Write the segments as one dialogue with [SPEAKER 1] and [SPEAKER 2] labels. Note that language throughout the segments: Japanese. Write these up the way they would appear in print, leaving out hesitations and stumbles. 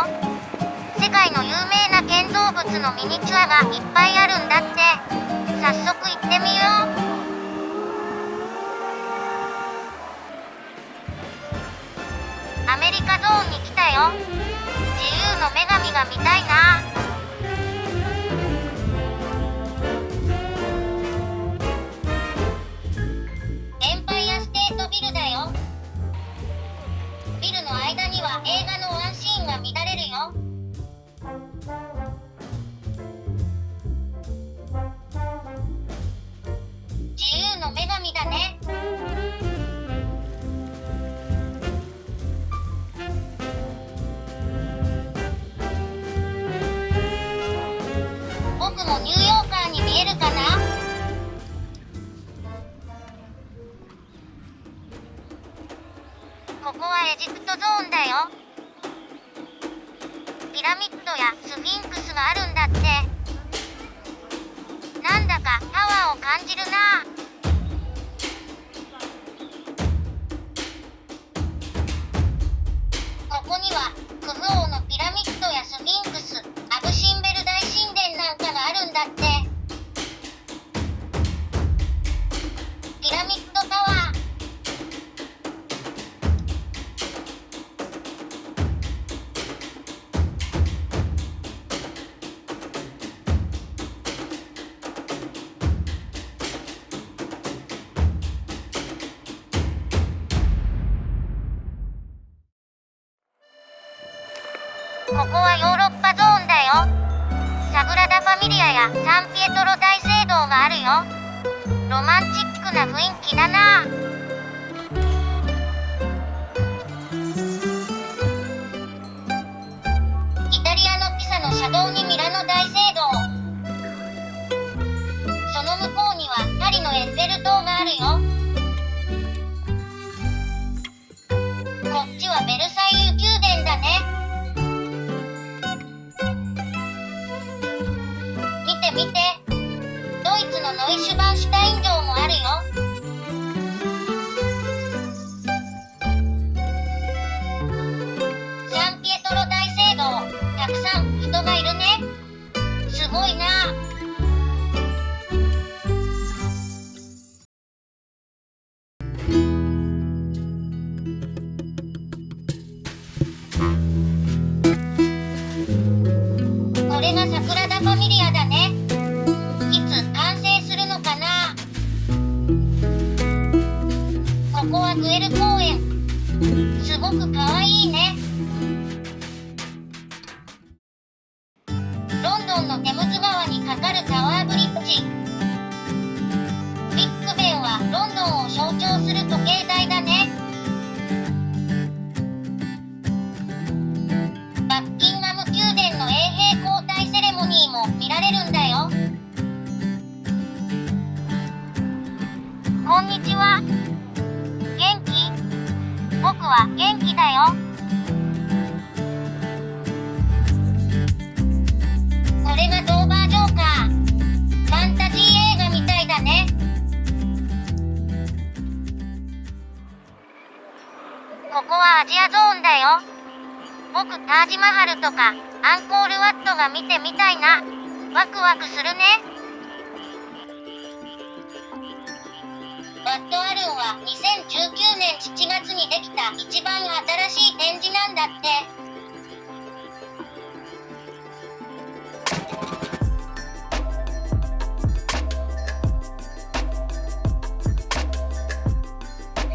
[SPEAKER 1] よ。世界の有名な建造物のミニチュアがいっぱいあるんだって。早速行ってみよう。アメリカゾーンに来たよ。自由の女神が見たいな。エンパイアステートビルだよ。ビルの間には映画のワンシーンが見られるよ。自由の女神だね。僕もニューヨーカーに見えるかな？ここはエジプトゾーンだよ。ピラミッドやスフィンクスがあるんだって。なんだかパワーを感じるな。ここにはクフ王のピラミッドやスフィンクス、アブシンベル大神殿なんかがあるんだって。ピラミッドタワー。ここはヨーロッパゾーンだよ。サグラダ・ファミリアやサンピエトロ大聖堂があるよ。ロマンチックな雰囲気だな。イタリアのピサの斜堂にミラノ大聖堂。その向こうにはパリのエッフェル塔があるよ。こっちはベルサイユ宮殿だね。見て、ドイツのノイシュバンシュタイン城もあるよ。サンピエトロ大聖堂、たくさん人がいるね。すごいな。これがサグラダ・ファミリアだね。いつ完成するのかな。ここはグエル公園。すごくかわいいね。ロンドンのテムズ川に架かるタワーブリッジ。ビッグベンはロンドンを象徴する時計台だね。バッキンガム宮殿の衛兵交代セレモニーも見られるんだよ。こんにちは。元気？僕は元気だよ。これがドーバー城か。ファンタジー映画みたいだね。ここはアジアゾーンだよ。僕タージマハルとかアンコールワットが見てみたいな。ワクワクするね。ワットアルンは2019年7月にできた一番新しい展示なんだって。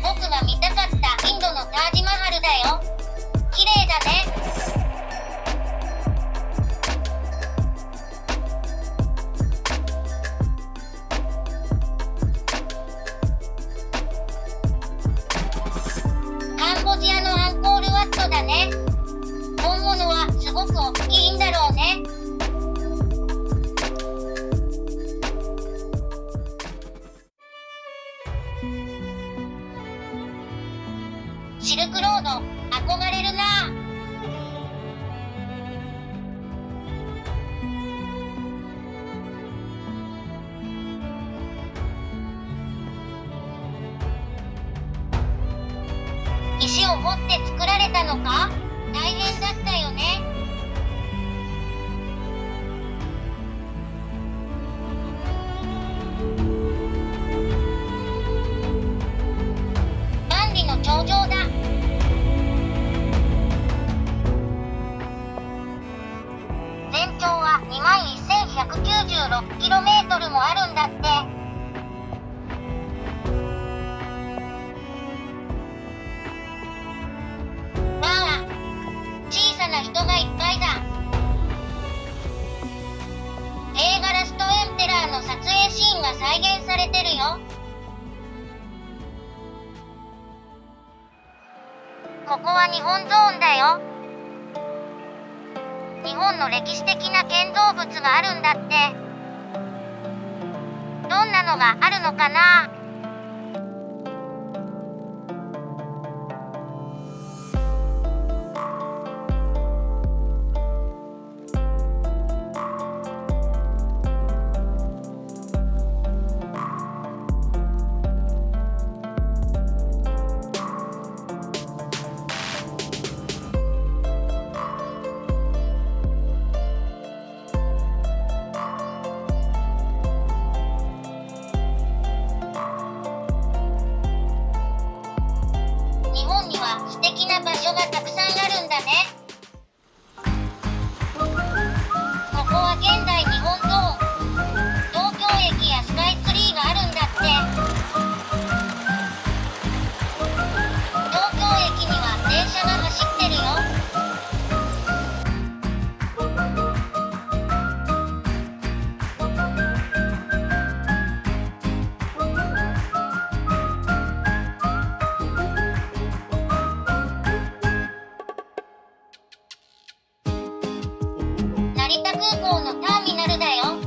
[SPEAKER 1] 僕が見たかったインドのタージマハルだよ。綺麗だね。カンボジアのアンコールワットだね。本物はすごく大きいんだろうね。シルクロード、憧れるな。石を掘って作られたのか？大変だったよね。再現されてるよ。ここは日本ゾーンだよ。日本の歴史的な建造物があるんだって。どんなのがあるのかな？日本には素敵な場所がたくさんあるんだね。ここは現代日本ゾーン。東京駅やスカイツリーがあるんだって。東京駅には電車が走ってるよ。成田空港のターミナルだよ。